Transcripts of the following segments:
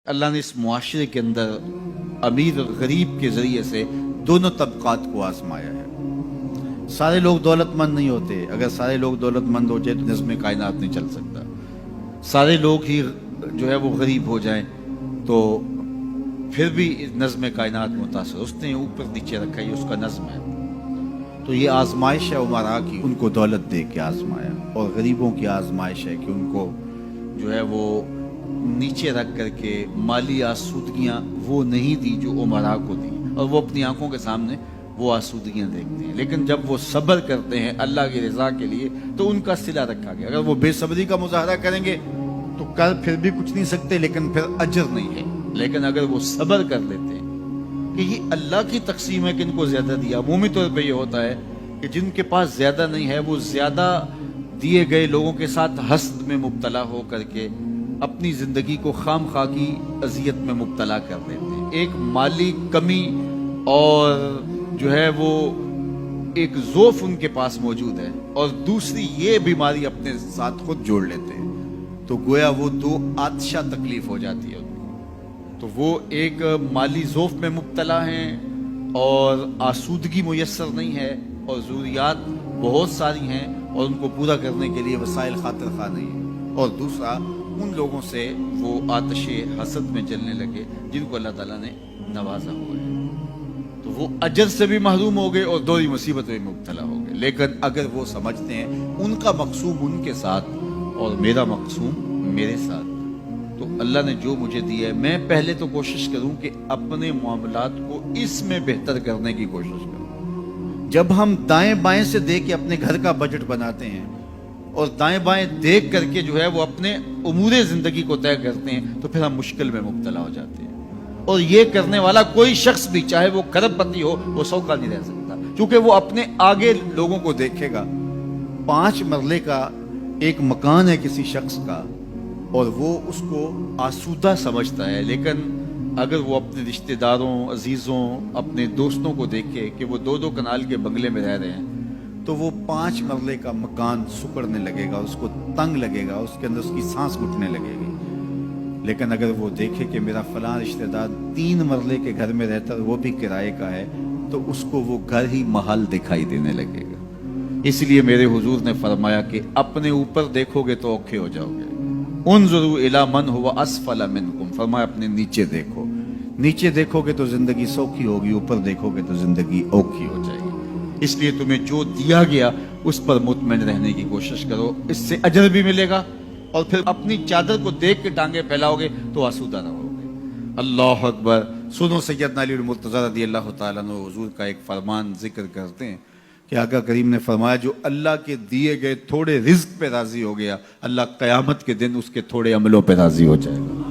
اللہ نے اس معاشرے کے اندر امیر اور غریب کے ذریعے سے دونوں طبقات کو آزمایا ہے۔ سارے لوگ دولت مند نہیں ہوتے، اگر سارے لوگ دولت مند ہو جائے تو نظم کائنات نہیں چل سکتا۔ سارے لوگ ہی جو ہے وہ غریب ہو جائیں تو پھر بھی نظم کائنات متاثر، اس نے اوپر نیچے رکھا، یہ اس کا نظم ہے۔ تو یہ آزمائش ہے عمرا کی، ان کو دولت دے کے آزمایا، اور غریبوں کی آزمائش ہے کہ ان کو جو ہے وہ نیچے رکھ کر کے مالی آسودگیاں وہ نہیں دی جو عمرا کو دی، اور وہ اپنی آنکھوں کے سامنے وہ آسودگیاں دیکھتے ہیں، لیکن جب وہ صبر کرتے ہیں اللہ کی رضا کے لیے تو ان کا صلہ رکھا گیا۔ اگر وہ بے صبری کا مظاہرہ کریں گے تو کر پھر بھی کچھ نہیں سکتے، لیکن پھر اجر نہیں ہے۔ لیکن اگر وہ صبر کر لیتے ہیں کہ یہ اللہ کی تقسیم ہے کہ ان کو زیادہ دیا، عمومی طور پہ یہ ہوتا ہے کہ جن کے پاس زیادہ نہیں ہے وہ زیادہ دیے گئے لوگوں کے ساتھ حسد میں مبتلا ہو کر کے اپنی زندگی کو خام خواہ کی اذیت میں مبتلا کر دیتے ہیں۔ ایک مالی کمی اور جو ہے وہ ایک ضعف ان کے پاس موجود ہے، اور دوسری یہ بیماری اپنے ساتھ خود جوڑ لیتے ہیں، تو گویا وہ دو آتشہ تکلیف ہو جاتی ہے ان کو۔ تو وہ ایک مالی ضعف میں مبتلا ہیں اور آسودگی میسر نہیں ہے، اور ضروریات بہت ساری ہیں اور ان کو پورا کرنے کے لیے وسائل خاطر خواہ نہیں ہے، اور دوسرا ان لوگوں سے وہ آتش حسد میں جلنے لگے جن کو اللہ تعالیٰ نے نوازا ہوا ہے، تو وہ اجر سے بھی محروم ہو گئے اور دوہری مصیبت میں مبتلا ہو گئے۔ لیکن اگر وہ سمجھتے ہیں ان کا مقسوم ان کے ساتھ اور میرا مقسوم میرے ساتھ، تو اللہ نے جو مجھے دیا ہے میں پہلے تو کوشش کروں کہ اپنے معاملات کو اس میں بہتر کرنے کی کوشش کروں۔ جب ہم دائیں بائیں سے دیکھ کے اپنے گھر کا بجٹ بناتے ہیں اور دائیں بائیں دیکھ کر کے جو ہے وہ اپنے امور زندگی کو طے کرتے ہیں تو پھر ہم مشکل میں مبتلا ہو جاتے ہیں، اور یہ کرنے والا کوئی شخص بھی چاہے وہ کروڑ پتی ہو وہ سوکھا نہیں رہ سکتا، کیونکہ وہ اپنے آگے لوگوں کو دیکھے گا۔ 5 مرلے کا ایک مکان ہے کسی شخص کا اور وہ اس کو آسودہ سمجھتا ہے، لیکن اگر وہ اپنے رشتہ داروں، عزیزوں، اپنے دوستوں کو دیکھے کہ وہ 2 کنال کے بنگلے میں رہ رہے ہیں تو وہ 5 مرلے کا مکان سکڑنے لگے گا، اس کو تنگ لگے گا، اس کے اندر اس کی سانس گھٹنے لگے گی۔ لیکن اگر وہ دیکھے کہ میرا فلاں رشتہ دار 3 مرلے کے گھر میں رہتا ہے، وہ بھی کرائے کا ہے، تو اس کو وہ گھر ہی محل دکھائی دینے لگے گا۔ اس لیے میرے حضور نے فرمایا کہ اپنے اوپر دیکھو گے تو اوکھے ہو جاؤ گے۔ انظروا الی من هو اسفل منکم، فرمایا اپنے نیچے دیکھو، نیچے دیکھو گے تو زندگی سوکھی ہوگی، اوپر دیکھو گے تو زندگی اوکھی ہو جائے گی۔ اس لیے تمہیں جو دیا گیا اس پر مطمئن رہنے کی کوشش کرو، اس سے اجر بھی ملے گا، اور پھر اپنی چادر کو دیکھ کے ٹانگیں پھیلاؤ گے تو آسودہ رہو گے۔ اللہ اکبر۔ سنو سیدنا علی المرتضی رضی اللہ تعالیٰ عنہ حضور کا ایک فرمان ذکر کرتے ہیں کہ آقا کریم نے فرمایا جو اللہ کے دیے گئے تھوڑے رزق پہ راضی ہو گیا، اللہ قیامت کے دن اس کے تھوڑے عملوں پہ راضی ہو جائے گا۔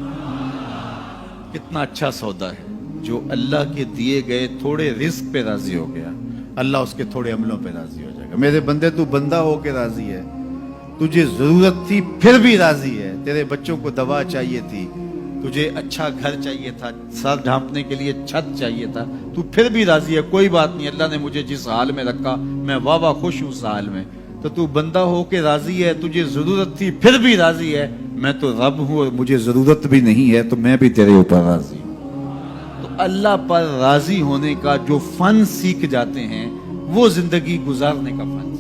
کتنا اچھا سودا ہے، جو اللہ کے دیے گئے تھوڑے رزق پہ راضی ہو گیا، اللہ اس کے تھوڑے عملوں پہ راضی ہو جائے گا۔ میرے بندے تو بندہ ہو کے راضی ہے، تجھے ضرورت تھی پھر بھی راضی ہے، تیرے بچوں کو دوا چاہیے تھی، تجھے اچھا گھر چاہیے تھا، سر ڈھانپنے کے لیے چھت چاہیے تھا، تو پھر بھی راضی ہے، کوئی بات نہیں، اللہ نے مجھے جس حال میں رکھا میں واہ خوش ہوں اس حال میں، تو بندہ ہو کے راضی ہے، تجھے ضرورت تھی پھر بھی راضی ہے، میں تو رب ہوں اور مجھے ضرورت بھی نہیں ہے تو میں بھی تیرے اوپر راضی ہوں۔ تو اللہ پر راضی ہونے کا جو فن سیکھ جاتے ہیں وہ زندگی گزارنے کا فن